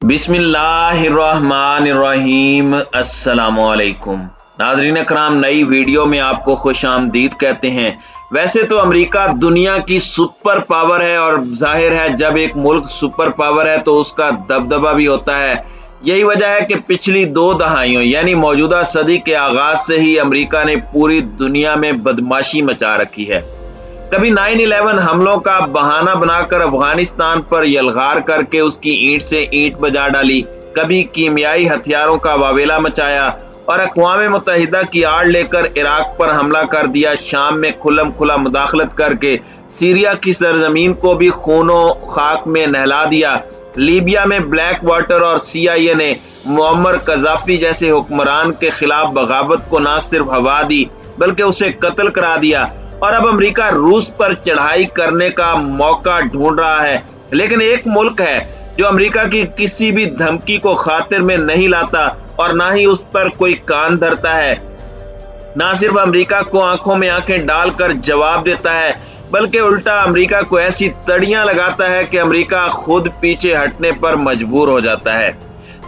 बिस्मिल्लाहिर्रहमानिर्रहीम। अस्सलामुअलैकुम नाज़रीन अकराम, नई वीडियो में आपको खुश आमदीद कहते हैं। वैसे तो अमेरिका दुनिया की सुपर पावर है और जाहिर है जब एक मुल्क सुपर पावर है तो उसका दबदबा भी होता है। यही वजह है कि पिछली 2 दहाइयों यानी मौजूदा सदी के आगाज से ही अमेरिका ने पूरी दुनिया में बदमाशी मचा रखी है। कभी 9/11 हमलों का बहाना बनाकर अफगानिस्तान पर यलगार करके उसकी ईंट से ईंट बजा डाली, कभी कीमियाई हथियारों का वावेला मचाया और अक़वाम मुत्तहिदा की आड़ लेकर इराक पर हमला कर दिया। शाम में खुल्लम खुला मुदाखलत करके सीरिया की सरजमीन को भी खूनो खाक में नहला दिया। लीबिया में ब्लैक वाटर और CIA ने मुअम्मर कज़ाफ़ी जैसे हुक्मरान के खिलाफ बगावत को न सिर्फ हवा दी बल्कि उसे कत्ल करा दिया। और अब अमेरिका रूस पर चढ़ाई करने का मौका ढूंढ रहा है, लेकिन एक मुल्क है जो अमेरिका की किसी भी धमकी को खातिर में नहीं लाता और ना ही उस पर कोई कान धरता है। ना सिर्फ अमेरिका को आंखों में आंखें डालकर जवाब देता है बल्कि उल्टा अमेरिका को ऐसी तड़ियां लगाता है कि अमेरिका खुद पीछे हटने पर मजबूर हो जाता है।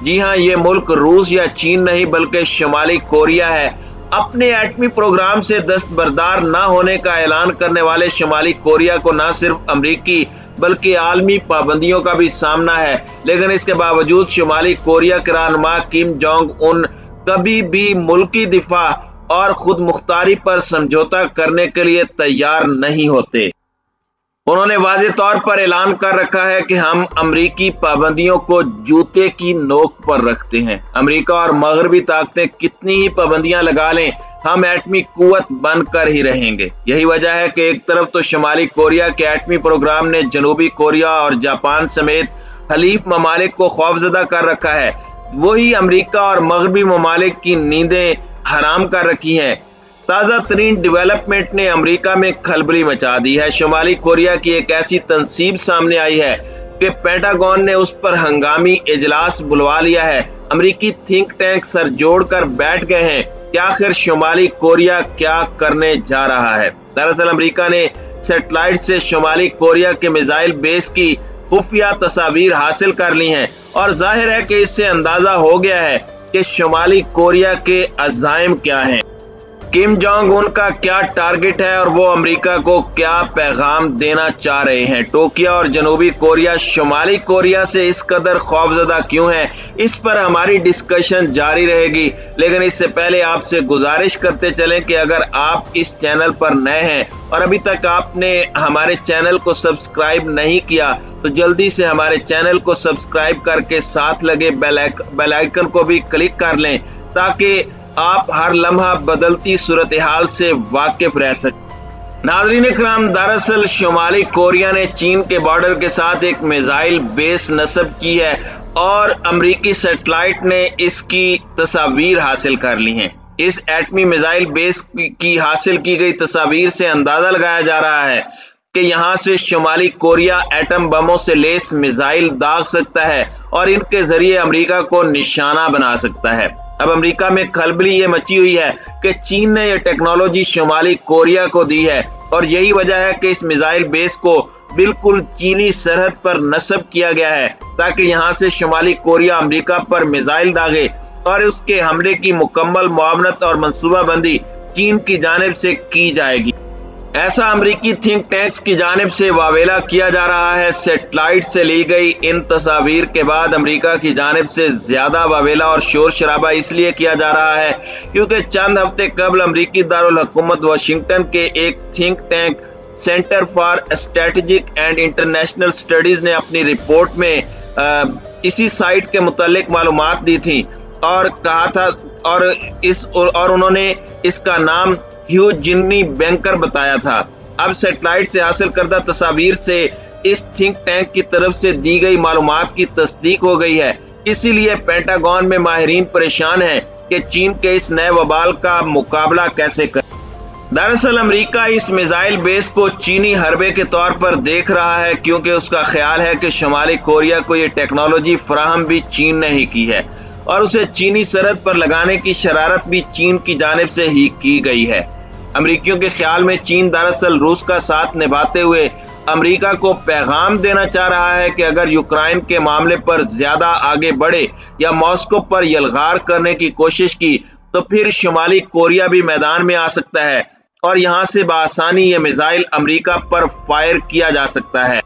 जी हाँ, ये मुल्क रूस या चीन नहीं बल्कि शुमाली कोरिया है। अपने एटमी प्रोग्राम से दस्तबरदार न होने का ऐलान करने वाले शुमाली कोरिया को न सिर्फ अमरीकी बल्कि आलमी पाबंदियों का भी सामना है, लेकिन इसके बावजूद शुमाली कोरिया के रहनुमा किम जोंग उन कभी भी मुल्की दिफा और खुद मुख्तारी पर समझौता करने के लिए तैयार नहीं होते। उन्होंने वाज़ेह तौर पर ऐलान कर रखा है कि हम अमरीकी पाबंदियों को जूते की नोक पर रखते हैं। अमेरिका और मगरबी ताकतें कितनी ही पाबंदियां लगा लें, हम एटमी कुव्वत बनकर ही रहेंगे। यही वजह है कि एक तरफ तो शुमाली कोरिया के एटमी प्रोग्राम ने जनूबी कोरिया और जापान समेत हलीफ ममालिक को खौफजदा कर रखा है, वही अमेरिका और मगरबी ममालिक की नींदें हराम कर रखी हैं। ताज़ा तरीन डेवलपमेंट ने अमेरिका में खलबली मचा दी है। शुमाली कोरिया की एक ऐसी तंसीब सामने आई है कि पेंटागन ने उस पर हंगामी इजलास बुलवा लिया है। अमेरिकी थिंक टैंक सर जोड़कर बैठ गए हैं कि आखिर शुमाली कोरिया क्या करने जा रहा है। दरअसल अमेरिका ने सैटेलाइट से शुमाली कोरिया के मिसाइल बेस की खुफिया तस्वीर हासिल कर ली हैं और जाहिर है कि इससे अंदाजा हो गया है कि शुमाली कोरिया के अज़ाइम क्या हैं, किम जोंग उन का क्या टारगेट है और वो अमेरिका को क्या पैगाम देना चाह रहे हैं। टोक्यो और जनूबी कोरिया शुमाली कोरिया से इस कदर खौफजदा क्यों है, इस पर हमारी डिस्कशन जारी रहेगी। लेकिन इससे पहले आपसे गुजारिश करते चलें कि अगर आप इस चैनल पर नए हैं और अभी तक आपने हमारे चैनल को सब्सक्राइब नहीं किया तो जल्दी से हमारे चैनल को सब्सक्राइब करके साथ लगे बेल आइकन को भी क्लिक कर लें ताकि आप हर लम्हा बदलती सूरत हाल से वाकिफ रह सकें। नाज़रीन इकराम, दरअसल शुमाली कोरिया ने चीन के बॉर्डर के साथ एक मिसाइल बेस नस्ब की है और अमरीकी सैटेलाइट ने इसकी तस्वीर हासिल कर ली हैं। इस एटमी मिसाइल बेस की हासिल की गई तस्वीर से अंदाजा लगाया जा रहा है कि यहाँ से शुमाली कोरिया एटम बमों से लेस मिसाइल दाग सकता है और इनके जरिए अमेरिका को निशाना बना सकता है। अब अमेरिका में खलबली ये मची हुई है कि चीन ने यह टेक्नोलॉजी शुमाली कोरिया को दी है और यही वजह है कि इस मिसाइल बेस को बिल्कुल चीनी सरहद पर नस्ब किया गया है ताकि यहाँ से शुमाली कोरिया अमेरिका पर मिसाइल दागे और उसके हमले की मुकम्मल मुआवनत और मंसूबाबंदी चीन की जानिब से की जाएगी। ऐसा अमरीकी थिंक टैंक्स की जानिब से वावेला किया जा रहा है। सैटेलाइट से ली गई इन तस्वीर के बाद अमेरिका की जानिब से ज्यादा वावेला और शोर शराबा इसलिए किया जा रहा है क्योंकि चंद हफ्ते कबल अमरीकी दारुल हुकूमत वाशिंगटन के एक think tank centre for strategic and international studies ने अपनी रिपोर्ट में इसी साइट के मुतालिक मालूमात दी थी और कहा था और उन्होंने इसका नाम ह्यूजिनी बैंकर बताया था। अब सैटेलाइट से हासिल करदा तस्वीर से इस थिंक टैंक की तरफ से दी गई मालूमात की तस्दीक हो गई है। इसीलिए पेंटागन में माहिरीन परेशान हैं कि चीन के इस नए वबाल का मुकाबला कैसे करें। दरअसल अमेरिका इस मिसाइल बेस को चीनी हरबे के तौर पर देख रहा है क्योंकि उसका ख्याल है कि शुमाली कोरिया को ये टेक्नोलॉजी फराहम भी चीन ने ही की है और उसे चीनी सरहद पर लगाने की शरारत भी चीन की जानिब से ही की गई है। अमरीकियों के ख्याल में चीन दरअसल रूस का साथ निभाते हुए امریکہ کو پیغام دینا چاہ رہا ہے کہ اگر یوکرائن کے معاملے پر زیادہ آگے بڑھے یا ماسکو پر یلغار کرنے کی کوشش کی تو پھر شمالی کوریا بھی میدان میں آ سکتا ہے اور یہاں سے بآسانی یہ میزائل امریکہ پر فائر کیا جا سکتا ہے۔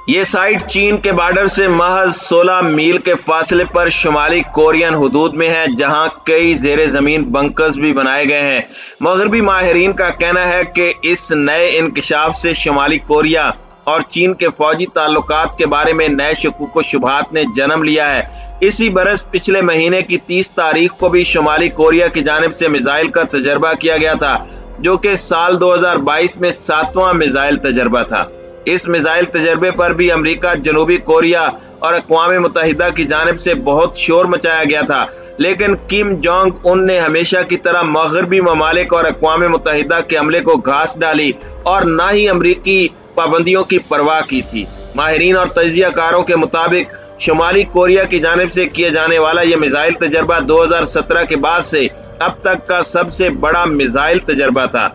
یہ سائٹ چین کے بارڈر سے محض 16 میل کے فاصلے پر شمالی کورین حدود میں ہے، جہاں کئی زیر زمین بنکرز بھی بنائے گئے ہیں۔ مغربی ماہرین کا کہنا ہے کہ اس نئے انکشاف سے شمالی کوریا اور چین کے فوجی تعلقات کے بارے میں نئے شکوک و شبہات نے جنم لیا ہے۔ اسی برس پچھلے مہینے کی 30 تاریخ کو بھی شمالی کوریا کی جانب سے میزائل کا تجربہ کیا گیا تھا، جو کہ سال 2022 میں 7واں میزائل تجربہ تھا۔ اس میزائل تجربے پر بھی امریکہ، جنوبی کوریا اور اقوام متحدہ کی جانب سے بہت شور مچایا گیا تھا، لیکن کم جونگ ان نے ہمیشہ کی طرح مغربی ممالک اور اقوام متحدہ کے عملے کو گھاس ڈالی اور نہ ہی امریکی پابندیوں کی پرواہ کی تھی۔ ماہرین اور تجزیہ کاروں کے مطابق شمالی کوریا کی جانب سے کیے جانے والا یہ میزائل تجربہ 2017 کے بعد سے اب تک کا سب سے بڑا میزائل تجربہ تھا۔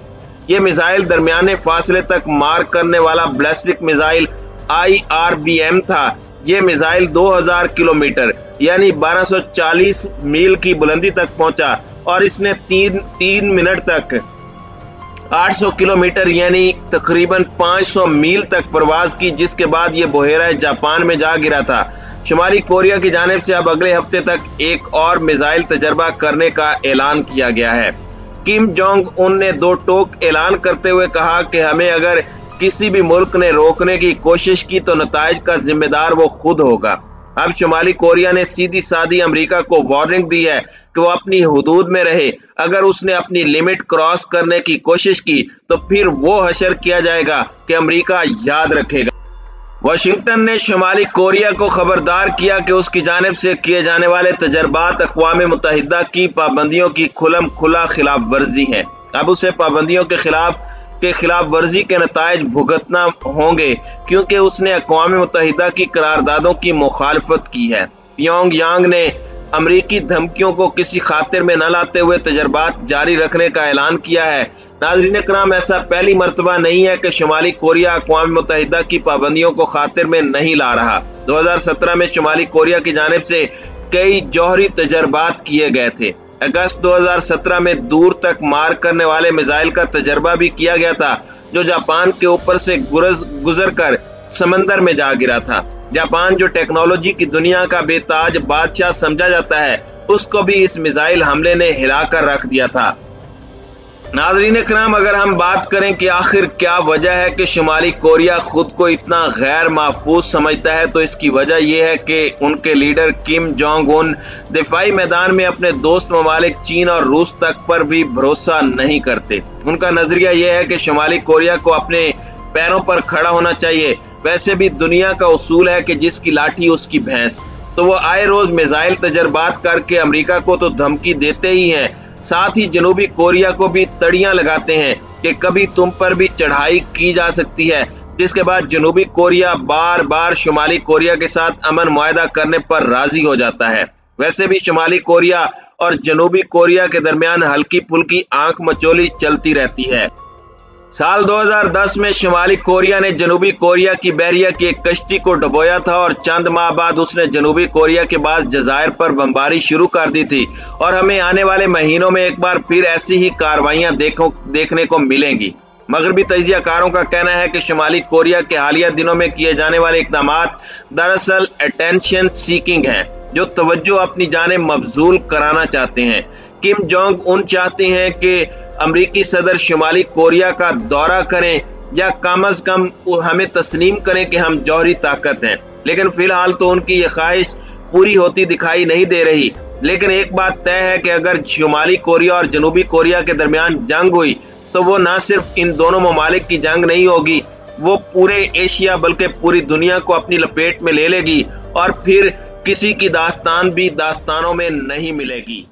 یہ میزائل درمیانے فاصلے تک مار کرنے والا بیلسٹک میزائل IRBM تھا۔ یہ میزائل 2000 کلومیٹر یعنی 1240 میل کی بلندی تک پہنچا اور اس نے 3 منٹ تک 800 کلومیٹر یعنی تقریباً 500 میل تک پرواز کی، جس کے بعد یہ بحیرہ جاپان میں جا گرا تھا۔ شمالی کوریا کی جانب سے اب اگلے ہفتے تک ایک اور میزائل تجربہ کرنے کا اعلان کیا گیا ہے۔ کم جونگ ان نے دو ٹوک اعلان کرتے ہوئے کہا کہ ہمیں اگر کسی بھی ملک نے روکنے کی کوشش کی تو نتائج کا ذمہ دار وہ خود ہوگا۔ اب شمالی کوریا نے سیدھی سادھی امریکہ کو وارننگ دی ہے کہ وہ اپنی حدود میں رہے، اگر اس نے اپنی لمٹ کراس کرنے کی کوشش کی تو پھر وہ حشر کیا جائے گا کہ امریکہ یاد رکھے گا۔ واشنگٹن نے شمالی کوریا کو خبردار کیا کہ اس کی جانب سے کیے جانے والے تجربات اقوام متحدہ کی پابندیوں کی کھلم کھلا خلاف ورزی ہیں۔ اب اسے پابندیوں کے خلاف ورزی کے نتائج بھگتنا ہوں گے، کیونکہ اس نے اقوام متحدہ کی قراردادوں کی مخالفت کی ہے۔ پیونگ یانگ نے امریکی دھمکیوں کو کسی خاطر میں نہ لاتے ہوئے تجربات جاری رکھنے کا اعلان کیا ہے۔ ناظرین کرام، ایسا پہلی مرتبہ نہیں ہے کہ شمالی کوریا اقوام متحدہ کی پابندیوں کو خاطر میں نہیں لا رہا۔ 2017 میں شمالی کوریا کی جانب سے کئی جوہری تجربات کیے گئے تھے۔ اگست 2017 میں دور تک مار کرنے والے میزائل کا تجربہ بھی کیا گیا تھا، جو جاپان کے اوپر سے گزر کر سمندر میں جا گرا تھا۔ جاپان، جو ٹیکنالوجی کی دنیا کا بے تاج بادشاہ سمجھا جاتا ہے، اس کو بھی اس میزائل حملے نے ہلا کر رکھ دیا تھا۔ ناظرین کرام، اگر ہم بات کریں کہ آخر کیا وجہ ہے کہ شمالی کوریا خود کو اتنا غیر محفوظ سمجھتا ہے، تو اس کی وجہ یہ ہے کہ ان کے لیڈر کم جونگ ان دفاعی میدان میں اپنے دوست ممالک چین اور روس تک پر بھی بھروسہ نہیں کرتے۔ ان کا نظریہ یہ ہے کہ شمالی کوریا کو اپنے پیروں پر کھڑا ہونا چاہیے۔ ویسے بھی دنیا کا اصول ہے کہ جس کی لاٹھی اس کی بھینس، تو وہ آئے روز میزائل تجربات کر کے امریکہ کو تو دھمکی دیتے ہی ہیں، ساتھ ہی جنوبی کوریا کو بھی تڑیاں لگاتے ہیں کہ کبھی تم پر بھی چڑھائی کی جا سکتی ہے، جس کے بعد جنوبی کوریا بار بار شمالی کوریا کے ساتھ امن معاہدہ کرنے پر راضی ہو جاتا ہے۔ ویسے بھی شمالی کوریا اور جنوبی کوریا کے درمیان ہلکی پھلکی آنکھ مچولی چلتی رہتی ہے۔ سال 2010 میں شمالی کوریا نے جنوبی کوریا کی بحریہ کی ایک کشتی کو ڈبویا تھا اور چند ماہ بعد اس نے جنوبی کوریا کے بعض جزائر پر بمباری شروع کر دی تھی، اور ہمیں آنے والے مہینوں میں ایک بار پھر ایسی ہی کارروائیاں دیکھنے کو ملیں گی۔ مغربی تجزیہ کاروں کا کہنا ہے کہ شمالی کوریا کے حالیہ دنوں میں کیے جانے والے اقدامات دراصل اٹینشن سیکنگ ہیں، جو توجہ اپنی جانب مبذول کرانا چاہتے ہیں۔ کم جونگ ان چاہتے ہیں کہ امریکی صدر شمالی کوریا کا دورہ کریں یا کم از کم ہمیں تسلیم کریں کہ ہم جوہری طاقت ہیں، لیکن فی الحال تو ان کی یہ خواہش پوری ہوتی دکھائی نہیں دے رہی۔ لیکن ایک بات طے ہے کہ اگر شمالی کوریا اور جنوبی کوریا کے درمیان جنگ ہوئی تو وہ نہ صرف ان دونوں ممالک کی جنگ نہیں ہوگی، وہ پورے ایشیا بلکہ پوری دنیا کو اپنی لپیٹ میں لے لے گی، اور پھر کسی کی داستان بھی داستانوں میں نہیں ملے گی۔